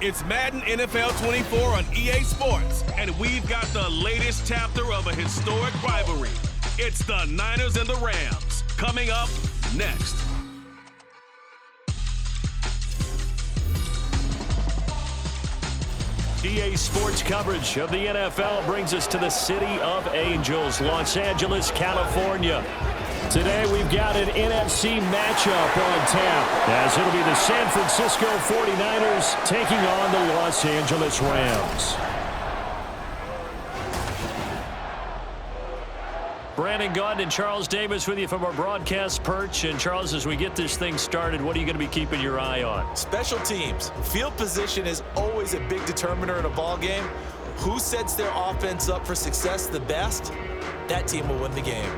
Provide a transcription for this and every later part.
It's Madden NFL 24 on EA Sports, and we've got the latest chapter of a historic rivalry. It's the Niners and the Rams, coming up next. EA Sports coverage of the NFL brings us to the City of Angels, Los Angeles, California. Today we've got an NFC matchup on tap, as it'll be the San Francisco 49ers taking on the Los Angeles Rams. Brandon Gaudin and Charles Davis with you from our broadcast perch. And Charles, as we get this thing started, what are you going to be keeping your eye on? Special teams. Field position is always a big determiner in a ball game. Who sets their offense up for success the best, that team will win the game.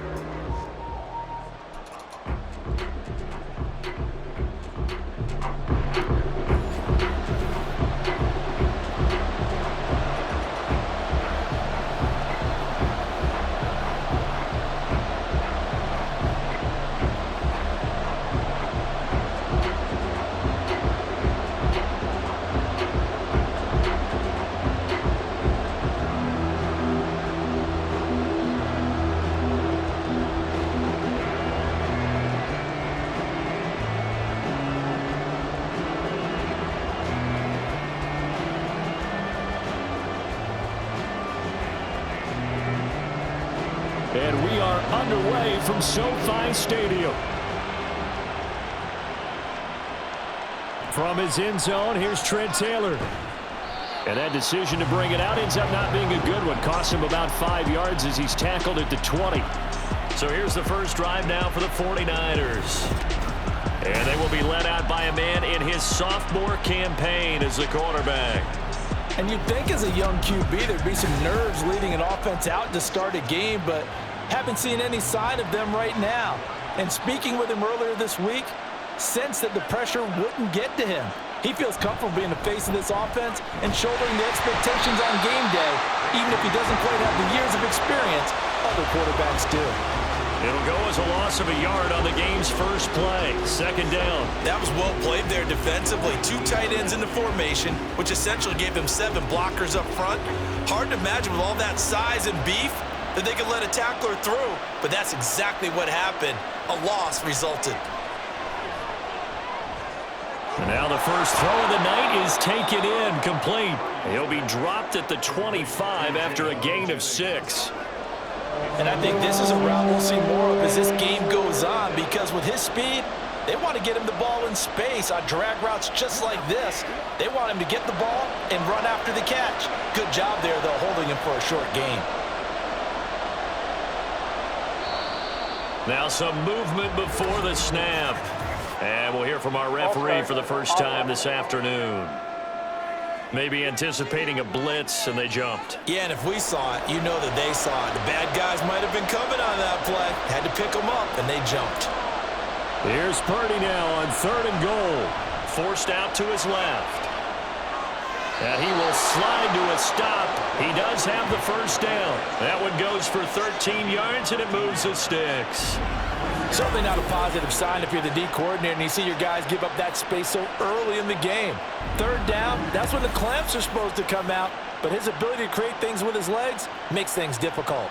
And we are underway from SoFi Stadium. From his end zone, here's Trent Taylor. And that decision to bring it out ends up not being a good one. Cost him about 5 yards as he's tackled at the 20. So here's the first drive now for the 49ers. And they will be led out by a man in his sophomore campaign as the quarterback. And you'd think as a young QB there'd be some nerves leading an offense out to start a game, but haven't seen any sign of them right now. And speaking with him earlier this week, sensed that the pressure wouldn't get to him. He feels comfortable being the face of this offense and shouldering the expectations on game day, even if he doesn't quite have the years of experience other quarterbacks do. It'll go as a loss of a yard on the game's first play. Second down. That was well played there defensively. 2 tight ends in the formation, which essentially gave them 7 blockers up front. Hard to imagine with all that size and beef that they could let a tackler through, but that's exactly what happened. A loss resulted. And now the first throw of the night is taken in, complete. He'll be dropped at the 25 after a gain of 6. And I think this is a route we'll see more of as this game goes on, because with his speed, they want to get him the ball in space on drag routes just like this. They want him to get the ball and run after the catch. Good job there, though, holding him for a short gain. Now some movement before the snap. And we'll hear from our referee for the first time this afternoon. Maybe anticipating a blitz, and they jumped. Yeah, and if we saw it, you know that they saw it. The bad guys might have been coming on that play. Had to pick them up, and they jumped. Here's Purdy now on 3rd and goal. Forced out to his left. And he will slide to a stop. He does have the first down. That one goes for 13 yards, and it moves the sticks. Certainly not a positive sign if you're the D coordinator and you see your guys give up that space so early in the game. 3rd down, that's when the clamps are supposed to come out, but his ability to create things with his legs makes things difficult.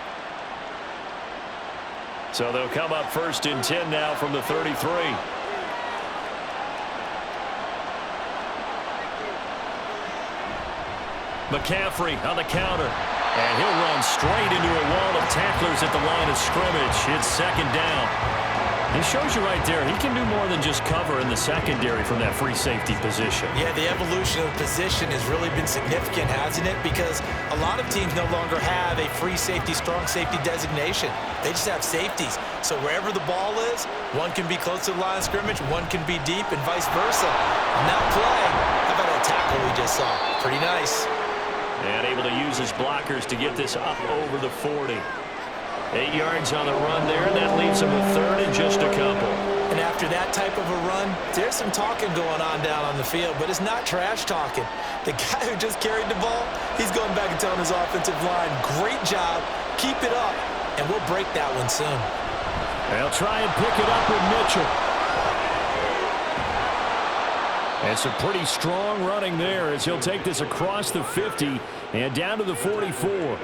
So they'll come up 1st and 10 now from the 33. McCaffrey on the counter. And he'll run straight into a wall of tacklers at the line of scrimmage. It's 2nd down. It shows you right there, he can do more than just cover in the secondary from that free safety position. Yeah, the evolution of the position has really been significant, hasn't it? Because a lot of teams no longer have a free safety, strong safety designation. They just have safeties. So wherever the ball is, one can be close to the line of scrimmage, one can be deep, and vice versa. On that play, how about that tackle we just saw? Pretty nice. And able to use his blockers to get this up over the 40. 8 yards on the run there. That leaves him with 3rd and just a couple. And after that type of a run, there's some talking going on down on the field, but it's not trash talking. The guy who just carried the ball, he's going back and telling his offensive line, great job, keep it up, and we'll break that one soon. They'll try and pick it up with Mitchell. And some pretty strong running there as he'll take this across the 50 and down to the 44.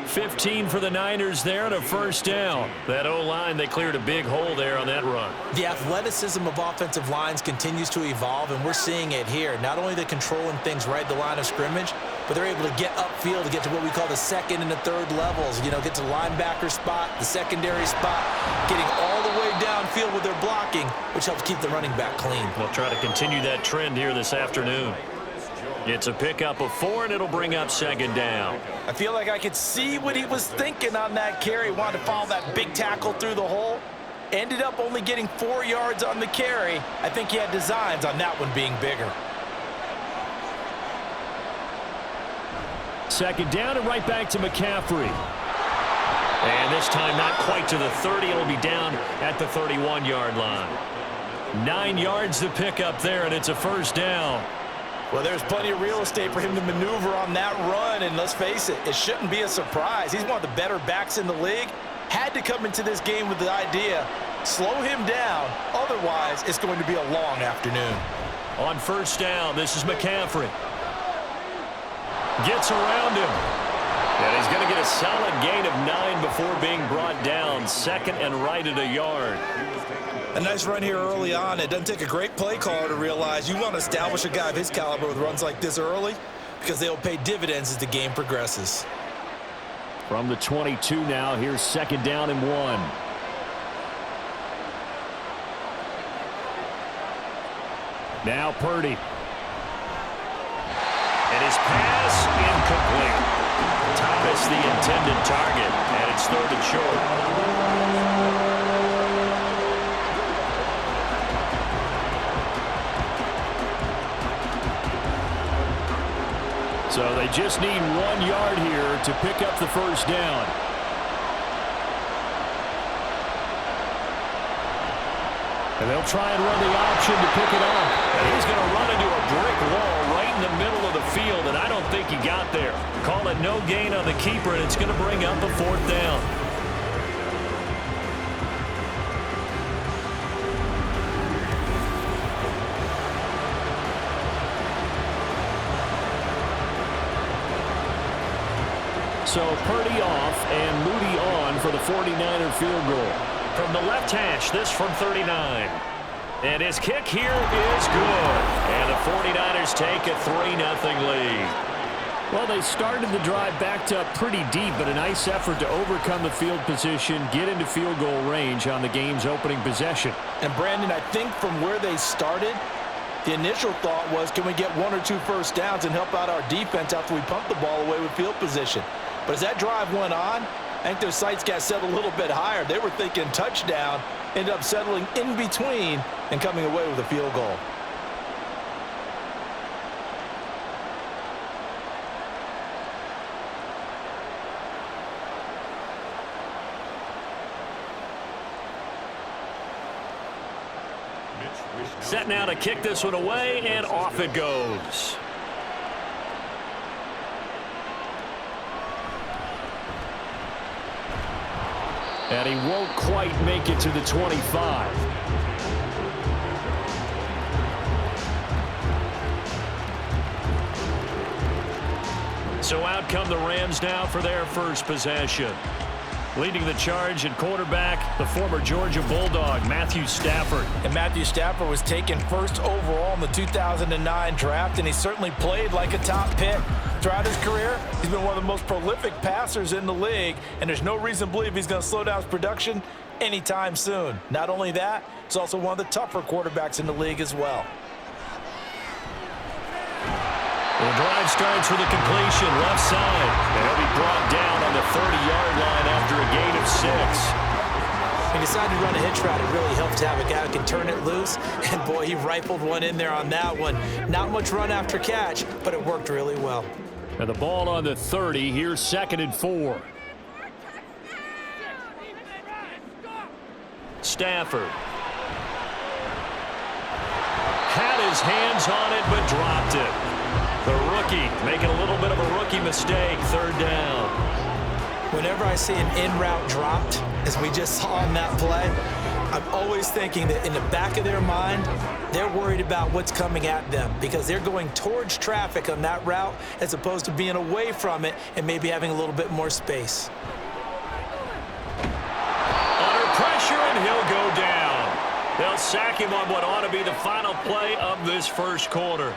15 for the Niners there and a first down. That O-line, they cleared a big hole there on that run. The athleticism of offensive lines continues to evolve, and we're seeing it here. Not only they're controlling things right at the line of scrimmage, but they're able to get upfield to get to what we call the second and the third levels. You know, get to the linebacker spot, the secondary spot, getting all the way downfield with their blocking, which helps keep the running back clean. We'll try to continue that trend here this afternoon. It's a pickup of 4, and it'll bring up second down. I feel like I could see what he was thinking on that carry. Wanted to follow that big tackle through the hole. Ended up only getting 4 yards on the carry. I think he had designs on that one being bigger. Second down and right back to McCaffrey. And this time not quite to the 30. It'll be down at the 31-yard line. 9 yards to pick up there, and it's a first down. Well, there's plenty of real estate for him to maneuver on that run, and let's face it, it shouldn't be a surprise. He's one of the better backs in the league. Had to come into this game with the idea, slow him down, otherwise it's going to be a long afternoon. On first down, this is McCaffrey. Gets around him. And he's going to get a solid gain of 9 before being brought down. Second and right at a yard. A nice run here early on. It doesn't take a great play caller to realize you want to establish a guy of his caliber with runs like this early because they'll pay dividends as the game progresses. From the 22 now, here's second down and 1. Now Purdy. And his pass incomplete. Thomas the intended target, and it's third and short. So they just need 1 yard here to pick up the first down. And they'll try and run the option to pick it up. And he's going to run into a brick wall right in the middle of the field, and I don't think he got there. Call it no gain on the keeper, and it's going to bring up a fourth down. So Purdy off and Moody on for the 49er field goal. From the left hash, this from 39. And his kick here is good. And the 49ers take a 3-0 lead. Well, they started the drive backed up pretty deep, but a nice effort to overcome the field position, get into field goal range on the game's opening possession. And Brandon, I think from where they started, the initial thought was, can we get 1 or 2 first downs and help out our defense after we pump the ball away with field position? But as that drive went on, I think their sights got set a little bit higher. They were thinking touchdown, ended up settling in between and coming away with a field goal. Set now to kick this one away, and off it goes. And he won't quite make it to the 25. So out come the Rams now for their first possession. Leading the charge at quarterback, the former Georgia Bulldog, Matthew Stafford. And Matthew Stafford was taken first overall in the 2009 draft, and he certainly played like a top pick. Throughout his career, he's been one of the most prolific passers in the league, and there's no reason to believe he's going to slow down his production anytime soon. Not only that, he's also one of the tougher quarterbacks in the league as well. The drive starts with a completion left side, and he'll be brought down on the 30-yard line after a gain of 6. He decided to run a hitch route. It really helped to have a guy who can turn it loose, and boy, he rifled one in there on that one. Not much run after catch, but it worked really well. And the ball on the 30. Here's second and 4. Stafford had his hands on it, but dropped it. The rookie making a little bit of a rookie mistake. Third down. Whenever I see an in route dropped, as we just saw on that play, I'm always thinking that in the back of their mind, they're worried about what's coming at them because they're going towards traffic on that route as opposed to being away from it and maybe having a little bit more space. Under pressure, and he'll go down. They'll sack him on what ought to be the final play of this first quarter.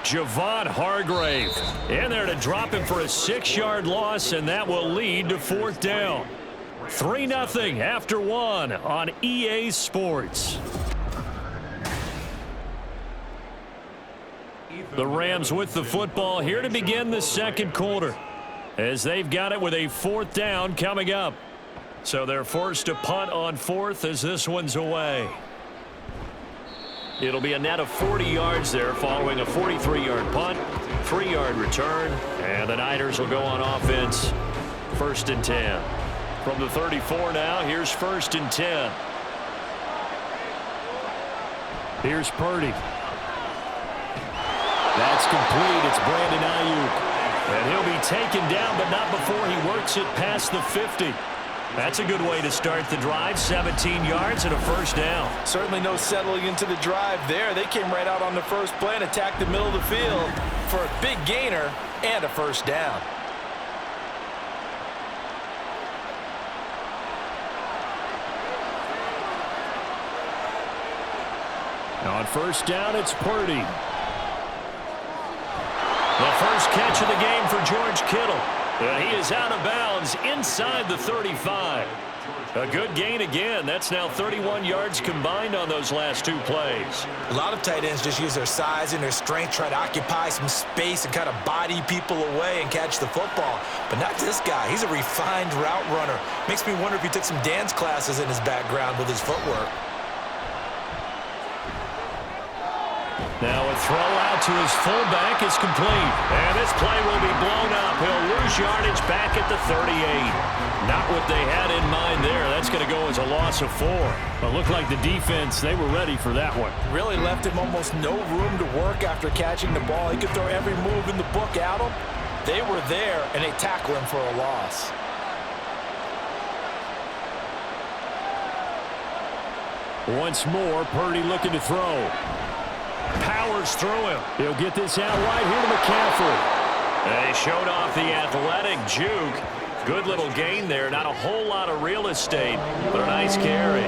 Javon Hargrave in there to drop him for a 6-yard loss, and that will lead to 4th down. 3-0 after 1 on EA Sports. The Rams with the football here to begin the second quarter as they've got it with a 4th down coming up. So they're forced to punt on 4th as this one's away. It'll be a net of 40 yards there following a 43-yard punt, 3-yard return, and the Niners will go on offense. 1st and 10. From the 34 now, here's 1st and 10. Here's Purdy. That's complete. It's Brandon Ayuk. And he'll be taken down, but not before he works it past the 50. That's a good way to start the drive. 17 yards and a 1st down. Certainly no settling into the drive there. They came right out on the first play and attacked the middle of the field for a big gainer and a 1st down. On 1st down, it's Purdy. The first catch of the game for George Kittle. And he is out of bounds inside the 35. A good gain again. That's now 31 yards combined on those last 2 plays. A lot of tight ends just use their size and their strength, try to occupy some space and kind of body people away and catch the football. But not this guy. He's a refined route runner. Makes me wonder if he took some dance classes in his background with his footwork. Now a throw out to his fullback is complete. And this play will be blown up. He'll lose yardage back at the 38. Not what they had in mind there. That's going to go as a loss of 4. But looked like the defense, they were ready for that one. Really left him almost no room to work after catching the ball. He could throw every move in the book at him. They were there, and they tackle him for a loss. Once more, Purdy looking to throw. Powers through him. He'll get this out right here to McCaffrey. They showed off the athletic juke. Good little gain there. Not a whole lot of real estate, but a nice carry.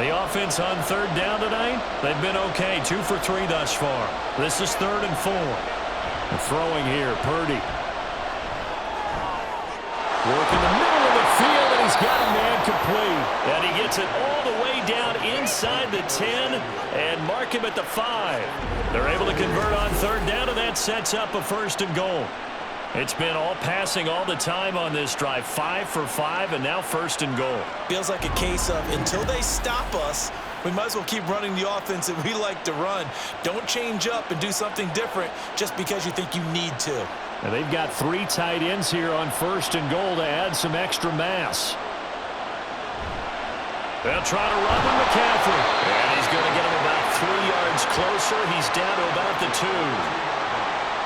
The offense on 3rd down tonight, they've been okay. 2 for 3 thus far. This is 3rd and 4. Throwing here, Purdy. Working the middle of the field, and he's got a man complete. And he gets it all the way down inside the 10 and mark him at the 5. They're able to convert on 3rd down, and that sets up a 1st and goal. It's been all passing all the time on this drive. 5 for 5, and now 1st and goal. Feels like a case of until they stop us, we might as well keep running the offense that we like to run. Don't change up and do something different just because you think you need to. And they've got 3 tight ends here on 1st and goal to add some extra mass. They'll try to run with McCaffrey. And he's going to get him about 3 yards closer. He's down to about the 2.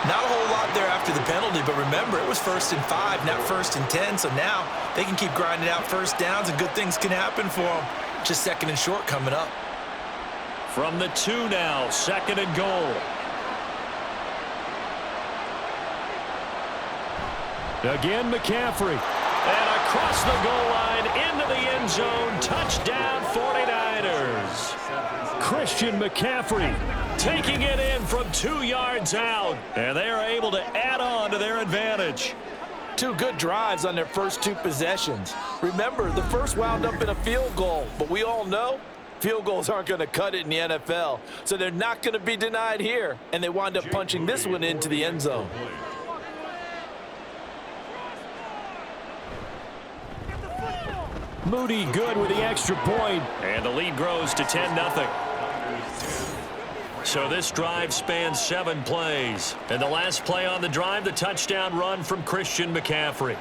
Not a whole lot there after the penalty, but remember, it was 1st and 5, not 1st and 10. So now they can keep grinding out 1st downs, and good things can happen for them. Just 2nd and short coming up. From the 2 now, 2nd and goal. Again, McCaffrey. And across the goal line into the end zone. Touchdown, 49ers. Christian McCaffrey taking it in from 2 yards out. And they are able to add on to their advantage. 2 good drives on their first 2 possessions. Remember, the first wound up in a field goal. But we all know field goals aren't going to cut it in the NFL. So they're not going to be denied here. And they wind up punching this one into the end zone. Moody good with the extra point. And the lead grows to 10-0. So this drive spans 7 plays. And the last play on the drive, the touchdown run from Christian McCaffrey.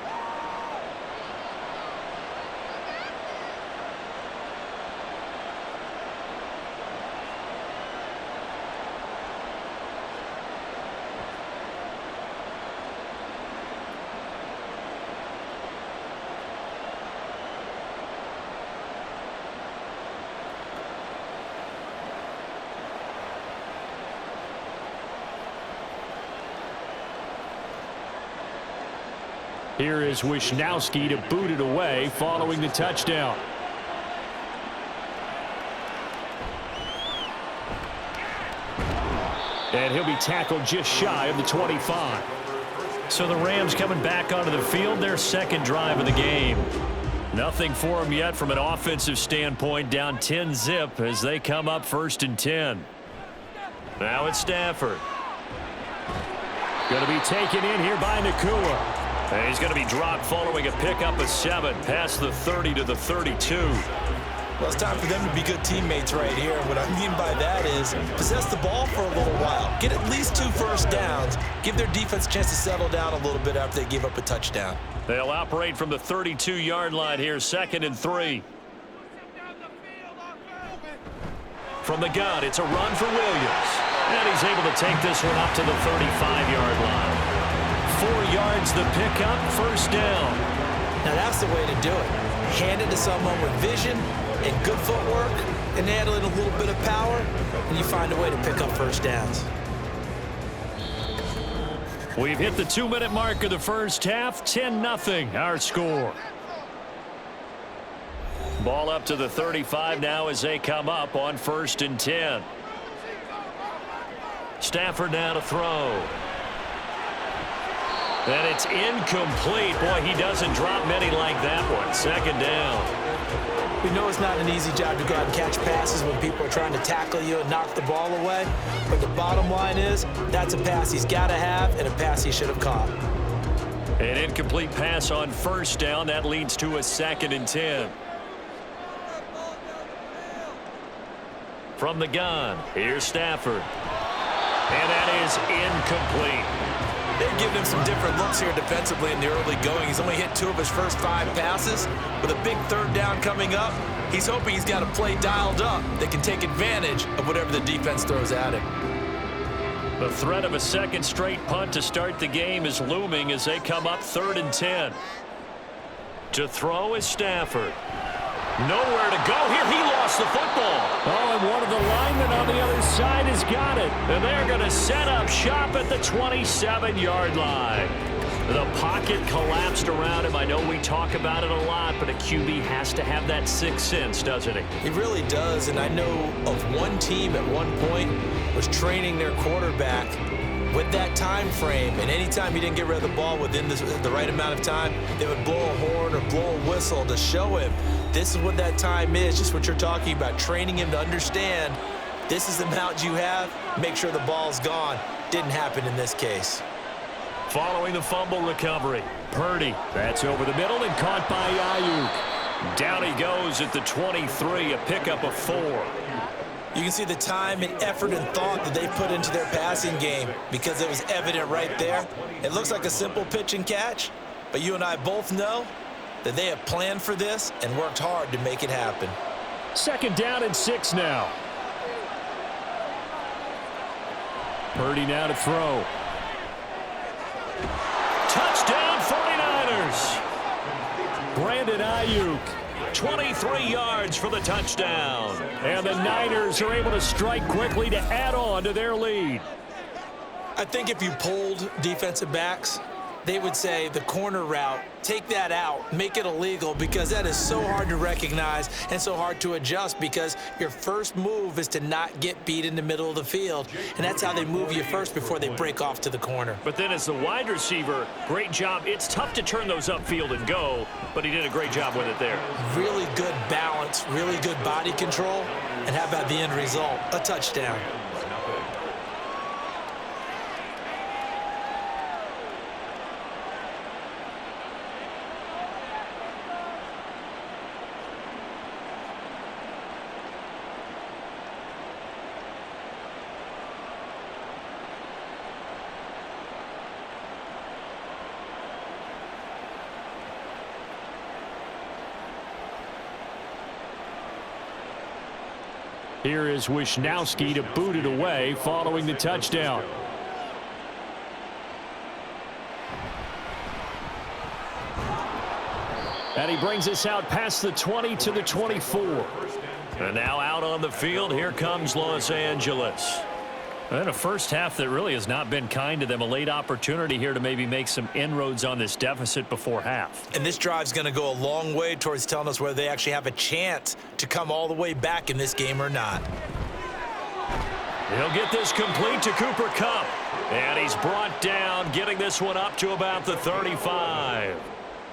Here is Wisnowski to boot it away following the touchdown. And he'll be tackled just shy of the 25. So the Rams coming back onto the field, their second drive of the game. Nothing for them yet from an offensive standpoint, down 10-zip as they come up 1st and 10. Now it's Stafford. Going to be taken in here by Nakua. And he's going to be dropped following a pickup of 7 past the 30 to the 32. Well, it's time for them to be good teammates right here. What I mean by that is possess the ball for a little while. Get at least 2 first downs. Give their defense a chance to settle down a little bit after they give up a touchdown. They'll operate from the 32-yard line here, 2nd and 3. From the gun, it's a run for Williams. And he's able to take this one up to the 35-yard line. 4 yards the pickup, 1st down. Now that's the way to do it. Hand it to someone with vision and good footwork, and add in a little bit of power, and you find a way to pick up 1st downs. We've hit the 2-minute mark of the first half, 10-0 our score. Ball up to the 35 now as they come up on 1st and 10. Stafford now to throw. And it's incomplete. Boy, he doesn't drop many like that one. 2nd down. We know it's not an easy job to go out and catch passes when people are trying to tackle you and knock the ball away. But the bottom line is that's a pass he's got to have and a pass he should have caught. An incomplete pass on 1st down. That leads to a 2nd and 10. From the gun, here's Stafford. And that is incomplete. They've given him some different looks here defensively in the early going. He's only hit 2 of his first 5 passes. With a big 3rd down coming up, he's hoping he's got a play dialed up that can take advantage of whatever the defense throws at him. The threat of a 2nd straight punt to start the game is looming as they come up 3rd and 10. To throw is Stafford. Nowhere to go here. He lost the football. Oh, and one of the linemen on the other side has got it. And they're going to set up shop at the 27-yard line. The pocket collapsed around him. I know we talk about it a lot, but a QB has to have that 6th sense, doesn't he? He really does, and I know of one team at one point was training their quarterback with that time frame, and anytime he didn't get rid of the ball within the right amount of time, they would blow a horn or blow a whistle to show him this is what that time is, just what you're talking about, training him to understand this is the amount you have, make sure the ball's gone. Didn't happen in this case. Following the fumble recovery, Purdy, that's over the middle and caught by Ayuk. Down he goes at the 23, a pickup of 4. You can see the time and effort and thought that they put into their passing game because it was evident right there. It looks like a simple pitch and catch, but you and I both know that they have planned for this and worked hard to make it happen. 2nd down and 6 now. Purdy now to throw. Touchdown 49ers. Brandon Ayuk. 23 yards for the touchdown. And the Niners are able to strike quickly to add on to their lead. I think if you polled defensive backs, they would say the corner route, take that out, make it illegal, because that is so hard to recognize and so hard to adjust because your first move is to not get beat in the middle of the field, and that's how they move you first before they break off to the corner. But then as the wide receiver, great job. It's tough to turn those upfield and go, but he did a great job with it there. Really good balance, really good body control, and how about the end result? A touchdown. Here is Wisnowski to boot it away following the touchdown. And he brings us out past the 20 to the 24. And now out on the field, here comes Los Angeles. And a first half that really has not been kind to them. A late opportunity here to maybe make some inroads on this deficit before half. And this drive's going to go a long way towards telling us whether they actually have a chance to come all the way back in this game or not. He'll get this complete to Cooper Kupp. And he's brought down, getting this one up to about the 35.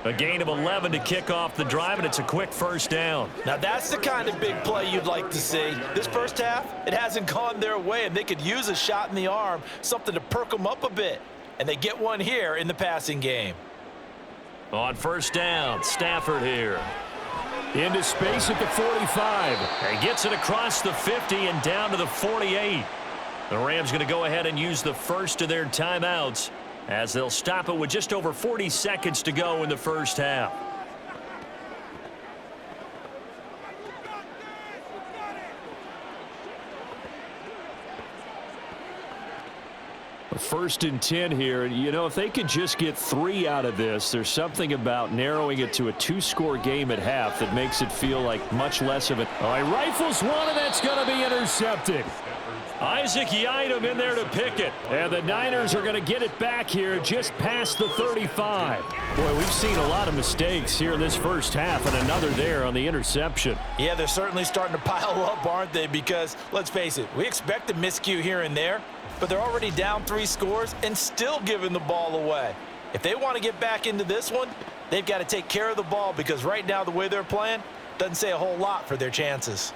A gain of 11 to kick off the drive, and it's a quick first down. Now that's the kind of big play you'd like to see. This first half, it hasn't gone their way, and they could use a shot in the arm, something to perk them up a bit. And they get one here in the passing game. On first down, Stafford here. Into space at the 45. And gets it across the 50 and down to the 48. The Rams going to go ahead and use the first of their timeouts, as they'll stop it with just over 40 seconds to go in the first half. First and 10 here. You know, if they could just get 3 out of this, there's something about narrowing it to a 2-score game at half that makes it feel like much less of it. Oh, he rifles one, and that's going to be intercepted. Isaac Yiadom in there to pick it. And the Niners are going to get it back here just past the 35. Boy, we've seen a lot of mistakes here in this first half, and another there on the interception. Yeah, they're certainly starting to pile up, aren't they? Because, let's face it, we expect a miscue here and there, but they're already down 3 scores and still giving the ball away. If they want to get back into this one, they've got to take care of the ball, because right now the way they're playing doesn't say a whole lot for their chances.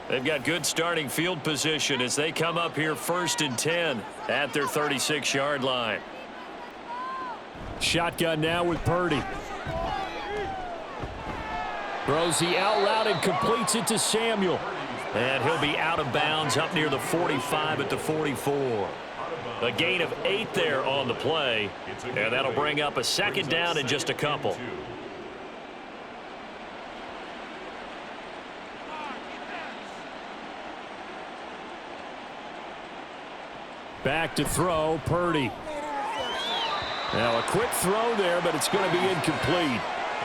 They've got good starting field position as they come up here first and 10 at their 36-yard line. Shotgun now with Purdy. Throws the out route and completes it to Samuel. And he'll be out of bounds up near the 45 at the 44. A gain of 8 there on the play, and that'll bring up a second down in just a couple. Back to throw, Purdy. Now a quick throw there, but it's going to be incomplete.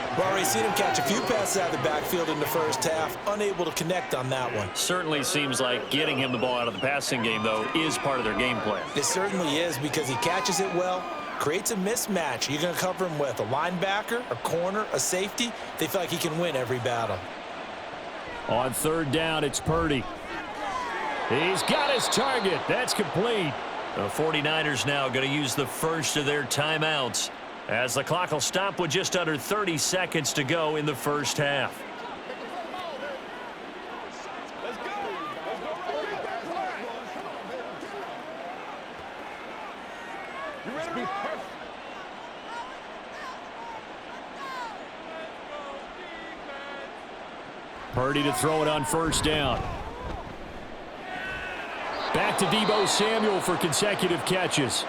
We've already seen him catch a few passes out of the backfield in the first half, unable to connect on that one. Certainly seems like getting him the ball out of the passing game, though, is part of their game plan. It certainly is, because he catches it well, creates a mismatch. You're going to cover him with a linebacker, a corner, a safety. They feel like he can win every battle. On third down, it's Purdy. He's got his target. That's complete. The 49ers now going to use the first of their timeouts, as the clock will stop with just under 30 seconds to go in the first half. Purdy to throw it on first down. Back to Deebo Samuel for consecutive catches.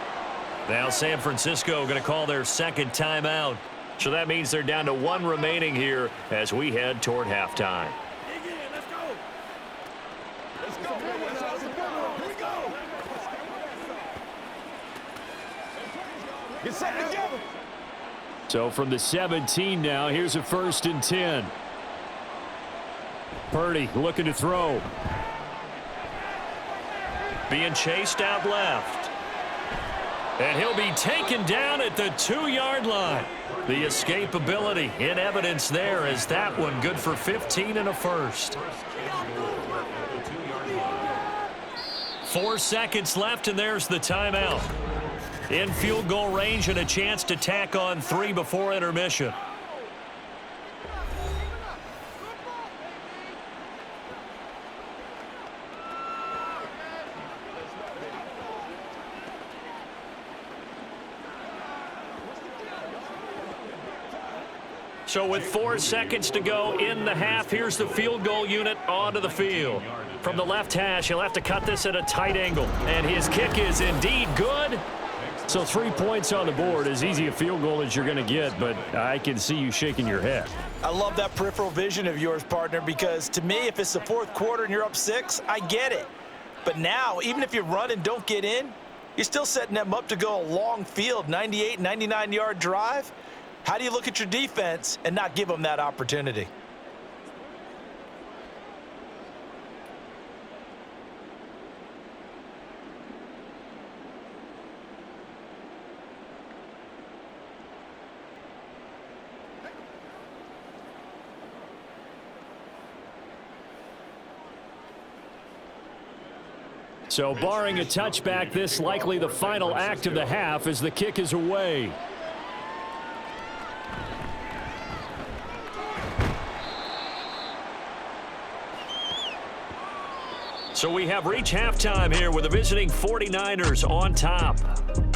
Now San Francisco going to call their second timeout. So that means they're down to 1 remaining here as we head toward halftime. So from the 17 now, here's a first and 10. Purdy looking to throw. Being chased out left. And he'll be taken down at the 2-yard line. The escapability in evidence there, as that one good for 15 and a first. 4 seconds left, and there's the timeout. In field goal range and a chance to tack on 3 before intermission. So with 4 seconds to go in the half, here's the field goal unit onto the field. From the left hash, he'll have to cut this at a tight angle. And his kick is indeed good. So 3 points on the board, as easy a field goal as you're going to get, but I can see you shaking your head. I love that peripheral vision of yours, partner, because to me, if it's the 4th quarter and you're up 6, I get it. But now, even if you run and don't get in, you're still setting them up to go a long field, 98, 99-yard drive. How do you look at your defense and not give them that opportunity? So barring a touchback, this likely the final act of the half as the kick is away. So we have reached halftime here with the visiting 49ers on top.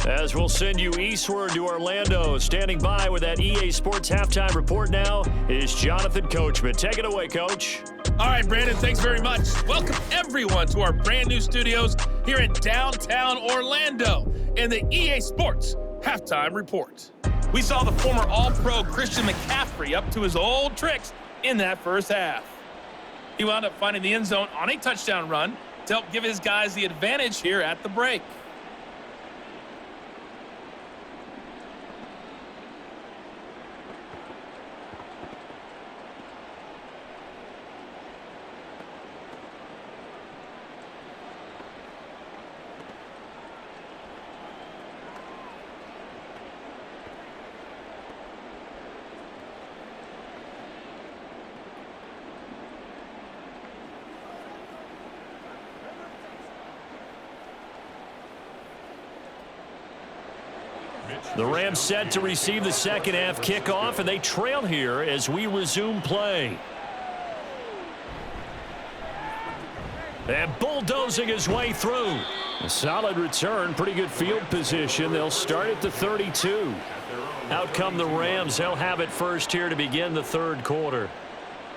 As we'll send you eastward to Orlando. Standing by with that EA Sports halftime report now is Jonathan Coachman. Take it away, Coach. All right, Brandon, thanks very much. Welcome, everyone, to our brand new studios here in downtown Orlando in the EA Sports halftime report. We saw the former All-Pro Christian McCaffrey up to his old tricks in that first half. He wound up finding the end zone on a touchdown run to help give his guys the advantage here at the break. The Rams set to receive the second half kickoff, and they trail here as we resume play. And bulldozing his way through. A solid return, pretty good field position. They'll start at the 32. Out come the Rams. They'll have it first here to begin the third quarter.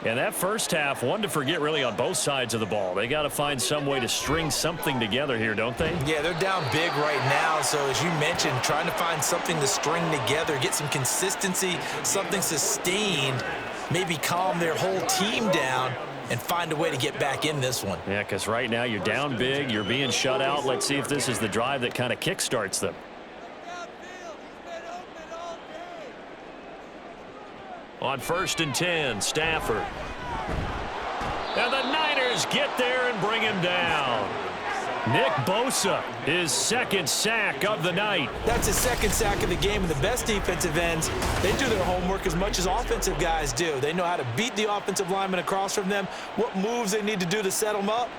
And that first half, one to forget really on both sides of the ball. They got to find some way to string something together here, don't they? Yeah, they're down big right now. So as you mentioned, trying to find something to string together, get some consistency, something sustained, maybe calm their whole team down and find a way to get back in this one. Yeah, because right now you're down big, you're being shut out. Let's see if this is the drive that kind of kickstarts them. On 1st and 10, Stafford. And the Niners get there and bring him down. Nick Bosa, his second sack of the night. That's his second sack of the game, and the best defensive ends, they do their homework as much as offensive guys do. They know how to beat the offensive lineman across from them, what moves they need to do to set them up.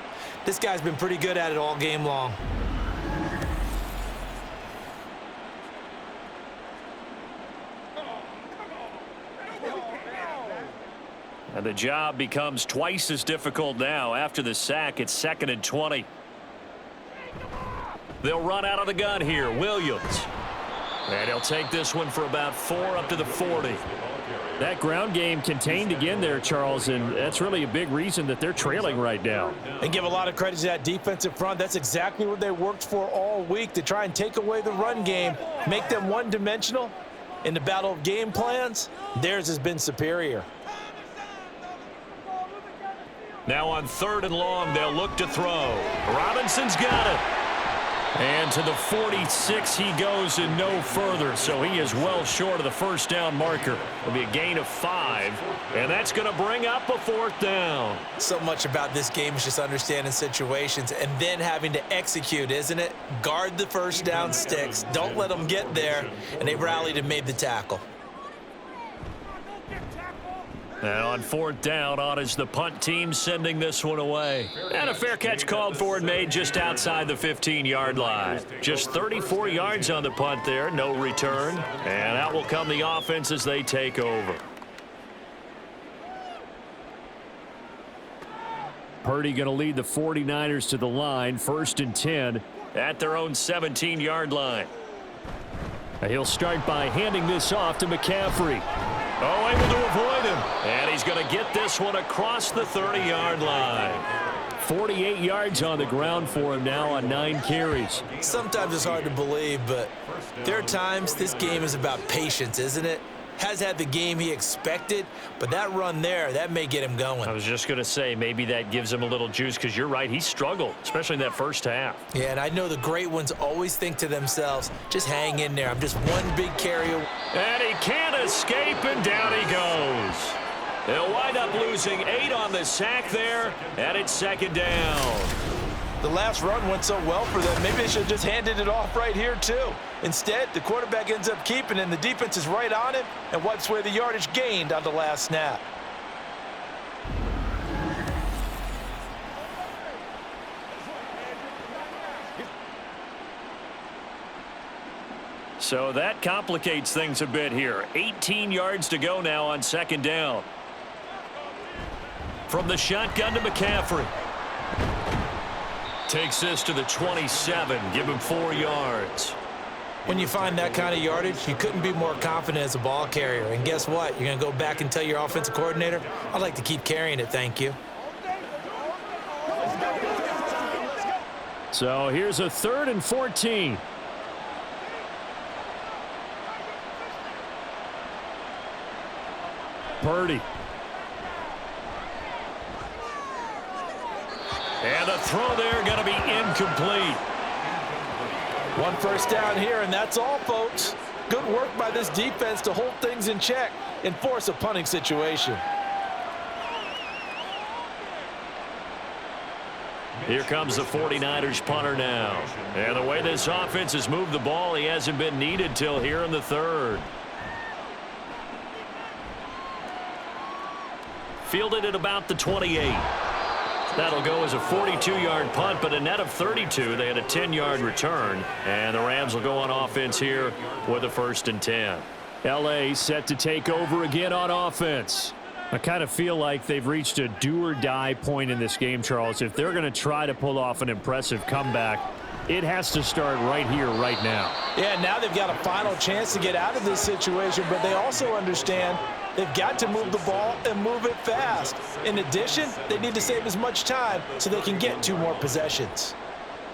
This guy's been pretty good at it all game long. And the job becomes twice as difficult now. After the sack, it's 2nd and 20. They'll run out of the gun here. Williams. And he'll take this one for about 4 up to the 40. That ground game contained again there, Charles, and that's really a big reason that they're trailing right now. And give a lot of credit to that defensive front. That's exactly what they worked for all week, to try and take away the run game, make them one-dimensional. In the battle of game plans, theirs has been superior. Now on 3rd and long, they'll look to throw. Robinson's got it. And to the 46 he goes and no further. So he is well short of the first down marker. It'll be a gain of 5. And that's going to bring up a 4th down. So much about this game is just understanding situations and then having to execute, isn't it? Guard the first down sticks. Don't let them get there. And they rallied and made the tackle. And on 4th down, on is the punt team sending this one away. And a fair catch called for and made just outside the 15-yard line. Just 34 yards on the punt there, no return. And out will come the offense as they take over. Purdy going to lead the 49ers to the line, 1st and 10 at their own 17-yard line. And he'll start by handing this off to McCaffrey. Oh, able to avoid him. And he's going to get this one across the 30-yard line. 48 yards on the ground for him now on 9 carries. Sometimes it's hard to believe, but there are times this game is about patience, isn't it? Has had the game he expected, but that run there, that may get him going. I was just going to say, maybe that gives him a little juice, because you're right, he struggled, especially in that first half. Yeah, and I know the great ones always think to themselves, just hang in there. I'm just one big carry away. And he can't escape, and down he goes. They'll wind up losing 8 on the sack there, and it's 2nd down. The last run went so well for them, maybe they should have just handed it off right here, too. Instead, the quarterback ends up keeping it, and the defense is right on him and wipes away the yardage gained on the last snap. So that complicates things a bit here. 18 yards to go now on second down. From the shotgun to McCaffrey. Takes this to the 27. Give him 4 yards. When you find that kind of yardage, you couldn't be more confident as a ball carrier. And guess what? You're going to go back and tell your offensive coordinator, I'd like to keep carrying it, thank you. So here's a 3rd and 14. Purdy. And the throw there going to be incomplete. 1 first down here, and that's all, folks. Good work by this defense to hold things in check and force a punting situation. Here comes the 49ers punter now. And the way this offense has moved the ball, he hasn't been needed till here in the 3rd. Fielded at about the 28. That'll go as a 42-yard punt, but a net of 32. They had a 10-yard return, and the Rams will go on offense here with a 1st and 10. L.A. set to take over again on offense. I kind of feel like they've reached a do-or-die point in this game, Charles. If they're going to try to pull off an impressive comeback, it has to start right here, right now. Yeah, now they've got a final chance to get out of this situation, but they also understand they've got to move the ball and move it fast. In addition, they need to save as much time so they can get 2 more possessions.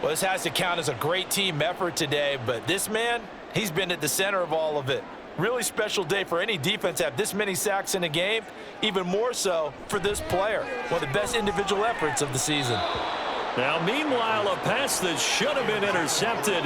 Well, this has to count as a great team effort today, but this man, he's been at the center of all of it. Really special day for any defense to have this many sacks in a game, even more so for this player. One of the best individual efforts of the season. Now, meanwhile, a pass that should have been intercepted,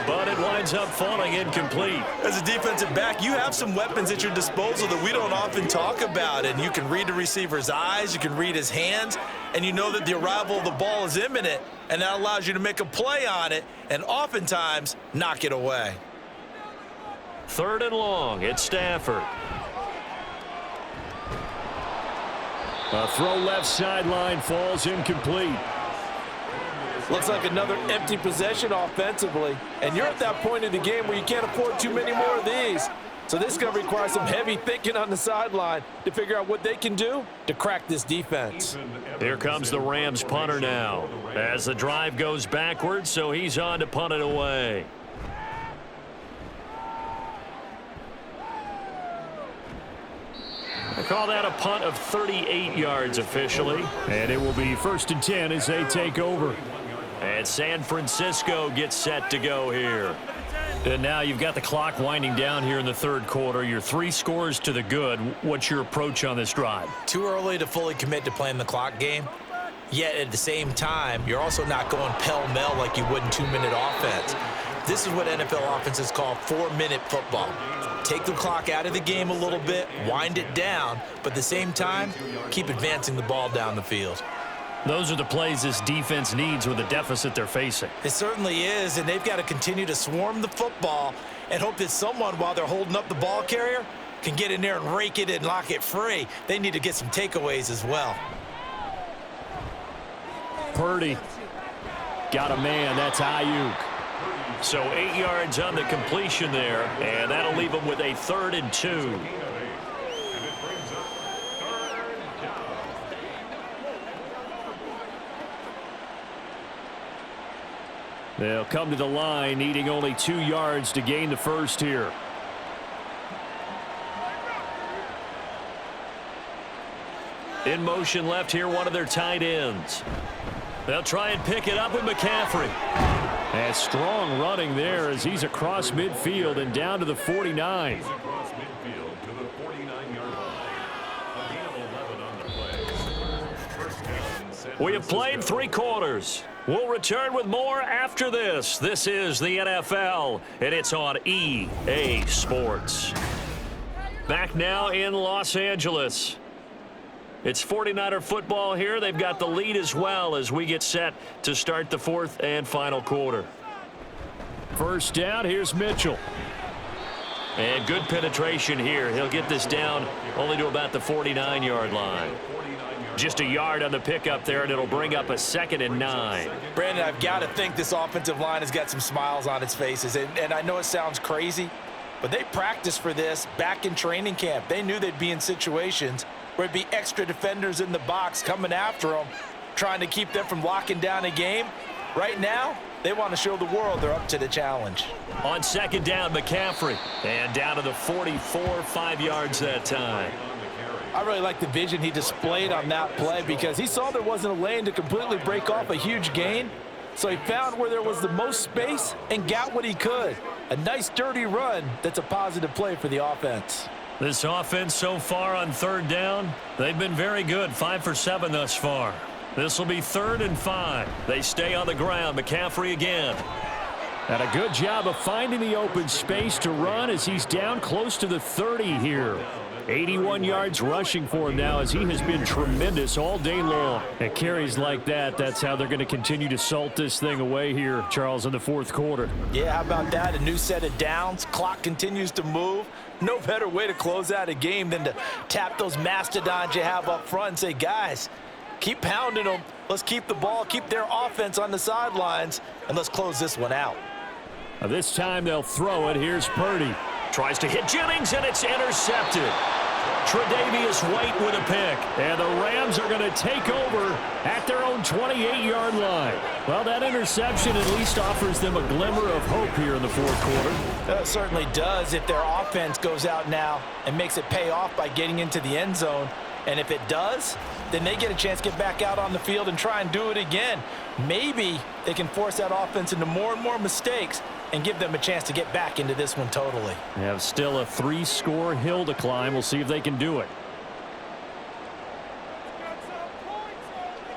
but it winds up falling incomplete. As a defensive back, you have some weapons at your disposal that we don't often talk about, and you can read the receiver's eyes, you can read his hands, and you know that the arrival of the ball is imminent, and that allows you to make a play on it and oftentimes knock it away. 3rd and long. It's Stafford. A throw left sideline falls incomplete. Looks like another empty possession offensively, and you're at that point in the game where you can't afford too many more of these. So this is going to require some heavy thinking on the sideline to figure out what they can do to crack this defense. Here comes the Rams punter now as the drive goes backwards, so he's on to punt it away. They call that a punt of 38 yards officially. And it will be 1st and 10 as they take over. And San Francisco gets set to go here. And now you've got the clock winding down here in the 3rd quarter. You're 3 scores to the good. What's your approach on this drive? Too early to fully commit to playing the clock game. Yet at the same time, you're also not going pell-mell like you would in 2-minute offense. This is what NFL offenses call 4-minute football. Take the clock out of the game a little bit, wind it down, but at the same time, keep advancing the ball down the field. Those are the plays this defense needs with the deficit they're facing. It certainly is, and they've got to continue to swarm the football and hope that someone, while they're holding up the ball carrier, can get in there and rake it and lock it free. They need to get some takeaways as well. Purdy got a man. That's Ayuk. So 8 yards on the completion there, and that'll leave them with a 3rd and 2. They'll come to the line, needing only 2 yards to gain the first here. In motion left here, one of their tight ends. They'll try and pick it up with McCaffrey. And strong running there as he's across midfield and down to the 49. We have played 3 quarters. We'll return with more after this. This is the NFL, and it's on EA Sports. Back now in Los Angeles. It's 49er football here. They've got the lead as well as we get set to start the 4th and final quarter. First down, here's Mitchell. And good penetration here. He'll get this down only to about the 49-yard line. Just a yard on the pickup there, and it'll bring up a 2nd and 9. Brandon, I've got to think this offensive line has got some smiles on its faces. And I know it sounds crazy, but they practiced for this back in training camp. They knew they'd be in situations where it'd be extra defenders in the box coming after them, trying to keep them from locking down a game. Right now, they want to show the world they're up to the challenge. On 2nd down, McCaffrey. And down to the 44, 5 yards that time. I really like the vision he displayed on that play because he saw there wasn't a lane to completely break off a huge gain. So he found where there was the most space and got what he could. A nice, dirty run that's a positive play for the offense. This offense so far on 3rd down, they've been very good. 5 for 7 thus far. This will be 3rd and 5. They stay on the ground. McCaffrey again. And a good job of finding the open space to run as he's down close to the 30 here. 81 yards rushing for him now as he has been tremendous all day long. And carries like that, that's how they're going to continue to salt this thing away here, Charles, in the 4th quarter. Yeah, how about that? A new set of downs. Clock continues to move. No better way to close out a game than to tap those mastodons you have up front and say, guys, keep pounding them. Let's keep the ball, keep their offense on the sidelines, and let's close this one out. This time they'll throw it. Here's Purdy. Tries to hit Jennings, and it's intercepted. Tre'Davious White with a pick. And the Rams are going to take over at their own 28-yard line. Well, that interception at least offers them a glimmer of hope here in the 4th quarter. It certainly does if their offense goes out now and makes it pay off by getting into the end zone. And if it does, then they get a chance to get back out on the field and try and do it again. Maybe they can force that offense into more and more mistakes and give them a chance to get back into this one totally. They have still a 3-score hill to climb. We'll see if they can do it.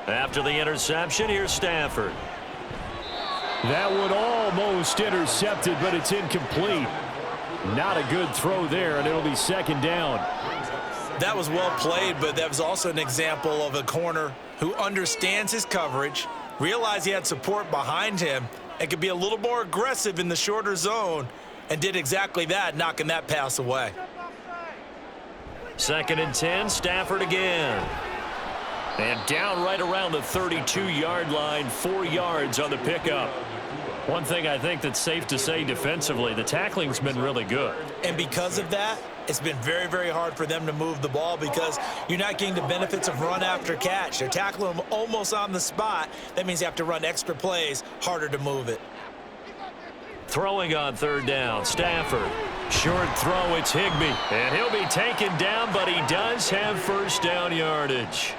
After the interception, here's Stafford. That one almost intercepted, but it's incomplete. Not a good throw there, and it'll be 2nd down. That was well played, but that was also an example of a corner who understands his coverage, realized he had support behind him, and could be a little more aggressive in the shorter zone, and did exactly that, knocking that pass away. 2nd and 10, Stafford again. And down right around the 32-yard line, 4 yards on the pickup. One thing I think that's safe to say defensively, the tackling's been really good. And because of that, it's been very, very hard for them to move the ball because you're not getting the benefits of run after catch. They're tackling them almost on the spot. That means you have to run extra plays, harder to move it. Throwing on 3rd down, Stafford. Short throw, it's Higbee. And he'll be taken down, but he does have 1st down yardage.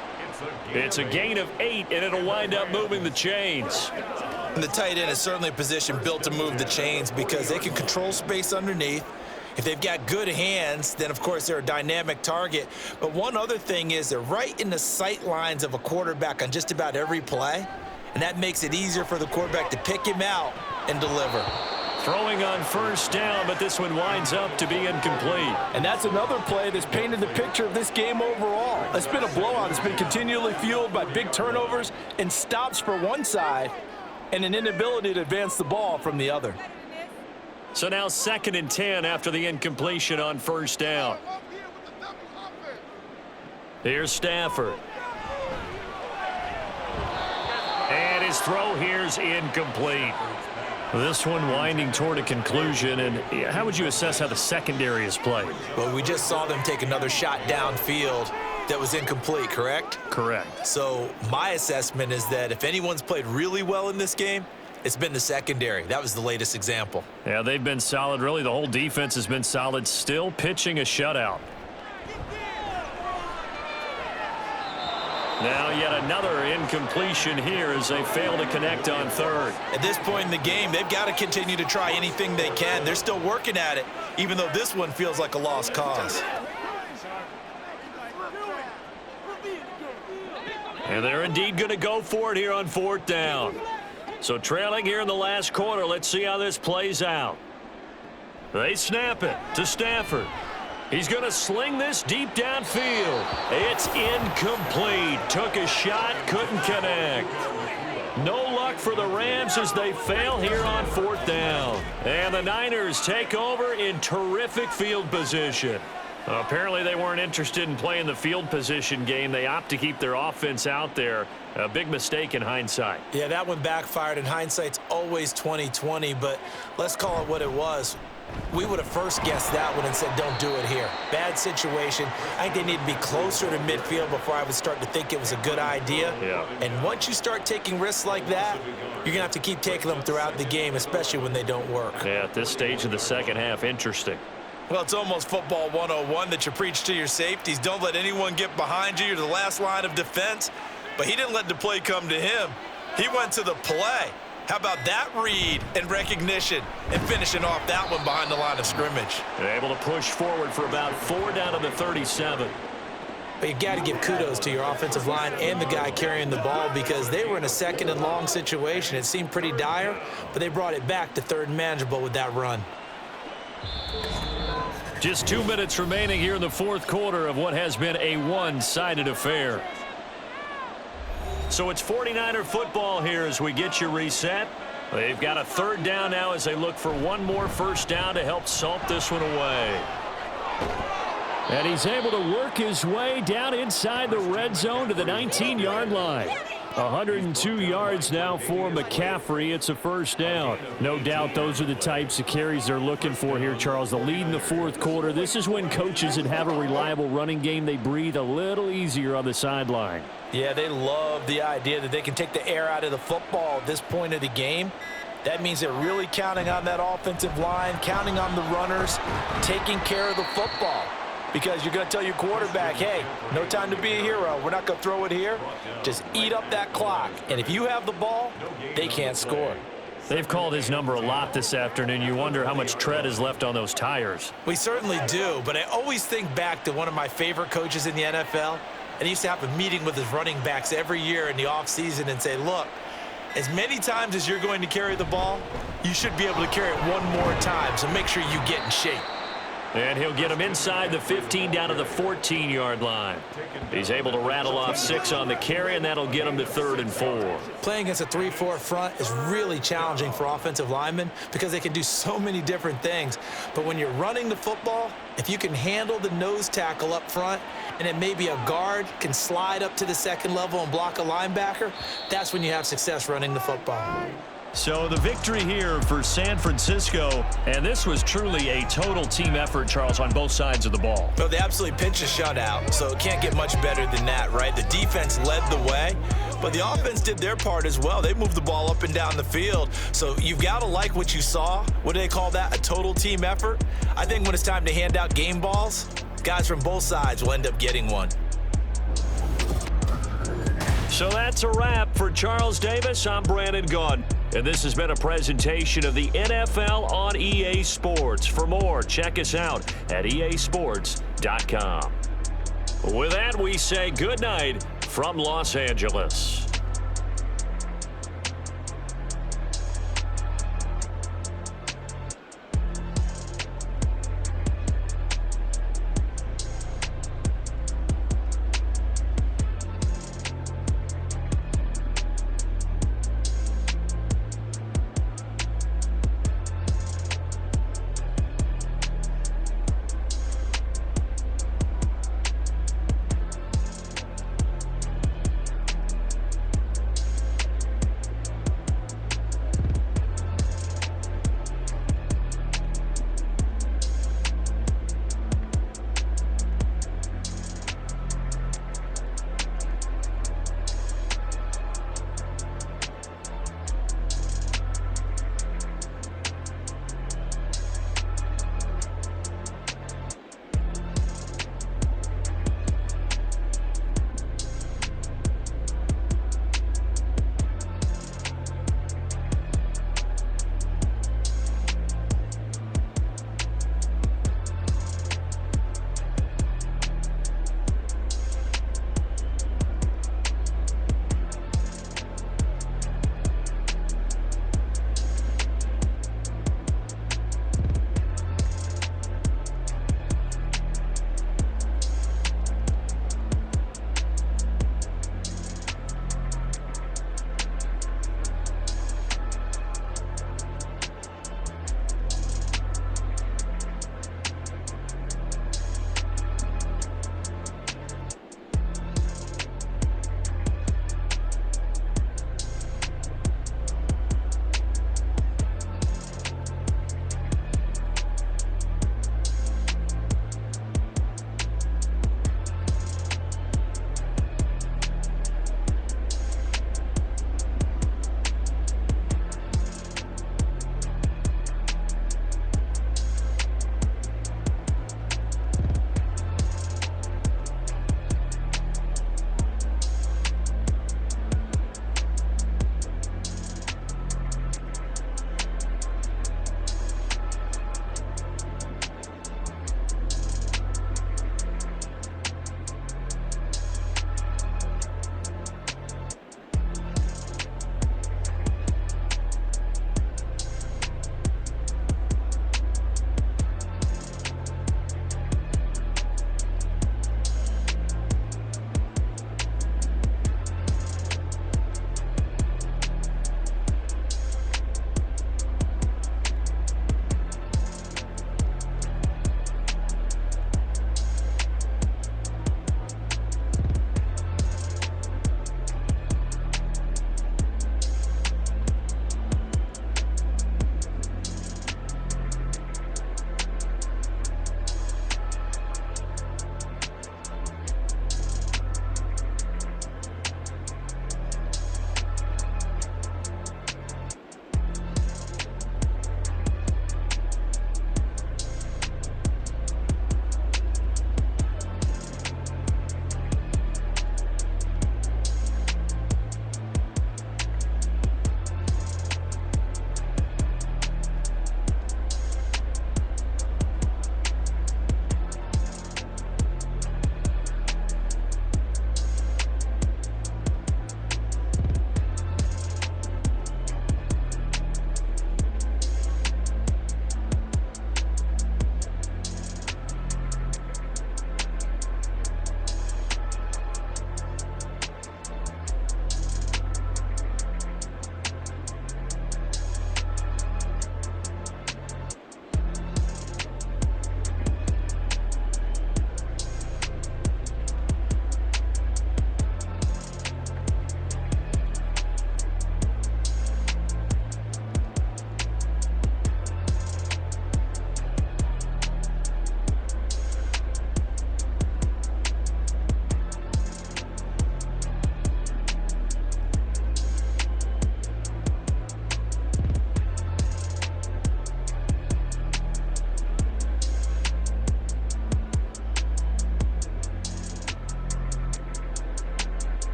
It's a gain of 8, and it'll wind up moving the chains. And the tight end is certainly a position built to move the chains because they can control space underneath. If they've got good hands, then, of course, they're a dynamic target. But one other thing is they're right in the sight lines of a quarterback on just about every play, and that makes it easier for the quarterback to pick him out and deliver. Throwing on 1st down, but this one winds up to be incomplete. And that's another play that's painted the picture of this game overall. It's been a blowout. It's been continually fueled by big turnovers and stops for one side and an inability to advance the ball from the other. So now 2nd and 10 after the incompletion on 1st down. Here's Stafford. And his throw here's incomplete. This one winding toward a conclusion. And how would you assess how the secondary is played? Well, we just saw them take another shot downfield that was incomplete, correct? Correct. So my assessment is that if anyone's played really well in this game, it's been the secondary. That was the latest example. Yeah, they've been solid. Really, the whole defense has been solid. Still pitching a shutout. Now yet another incompletion here as they fail to connect on 3rd. At this point in the game, they've got to continue to try anything they can. They're still working at it, even though this one feels like a lost cause. And they're indeed going to go for it here on 4th down. So trailing here in the last quarter, let's see how this plays out. They snap it to Stafford. He's going to sling this deep downfield. It's incomplete. Took a shot, couldn't connect. No luck for the Rams as they fail here on 4th down. And the Niners take over in terrific field position. Apparently they weren't interested in playing the field position game. They opt to keep their offense out there. A big mistake in hindsight. Yeah, that one backfired, and hindsight's always 20/20, but let's call it what it was. We would have first guessed that one and said, don't do it here. Bad situation. I think they need to be closer to midfield before I would start to think it was a good idea. Yeah. And once you start taking risks like that, you're going to have to keep taking them throughout the game, especially when they don't work. Yeah, at this stage of the second half, interesting. Well, it's almost football 101 that you preach to your safeties. Don't let anyone get behind you. You're the last line of defense. But he didn't let the play come to him. He went to the play. How about that read and recognition and finishing off that one behind the line of scrimmage? They're able to push forward for about 4 down to the 37. But you got to give kudos to your offensive line and the guy carrying the ball because they were in a second and long situation. It seemed pretty dire, but they brought it back to third and manageable with that run. Just 2 minutes remaining here in the fourth quarter of what has been a one-sided affair. So it's 49er football here as we get you reset. They've got a third down now as they look for one more first down to help salt this one away. And he's able to work his way down inside the red zone to the 19-yard line. 102 yards now for McCaffrey. It's a first down. No doubt those are the types of carries they're looking for here, Charles. The lead in the fourth quarter. This is when coaches that have a reliable running game, they breathe a little easier on the sideline. Yeah, they love the idea that they can take the air out of the football at this point of the game. That means they're really counting on that offensive line, counting on the runners, taking care of the football. Because you're going to tell your quarterback, hey, no time to be a hero. We're not going to throw it here. Just eat up that clock. And if you have the ball, they can't score. They've called his number a lot this afternoon. You wonder how much tread is left on those tires. We certainly do, but I always think back to one of my favorite coaches in the NFL. And he used to have a meeting with his running backs every year in the offseason and say, look, as many times as you're going to carry the ball, you should be able to carry it one more time. So make sure you get in shape. And he'll get him inside the 15 down to the 14-yard line. He's able to rattle off 6 on the carry, and that'll get him to 3rd and 4. Playing against a 3-4 front is really challenging for offensive linemen because they can do so many different things. But when you're running the football, if you can handle the nose tackle up front and then maybe a guard can slide up to the second level and block a linebacker, that's when you have success running the football. So the victory here for San Francisco, and this was truly a total team effort, Charles, on both sides of the ball. Well, they absolutely pinched a shutout, so it can't get much better than that, right? The defense led the way, but the offense did their part as well. They moved the ball up and down the field, so you've got to like what you saw. What do they call that? A total team effort? I think when it's time to hand out game balls, guys from both sides will end up getting one. So that's a wrap for Charles Davis. I'm Brandon Gunn. And this has been a presentation of the NFL on EA Sports. For more, check us out at easports.com. With that, we say good night from Los Angeles.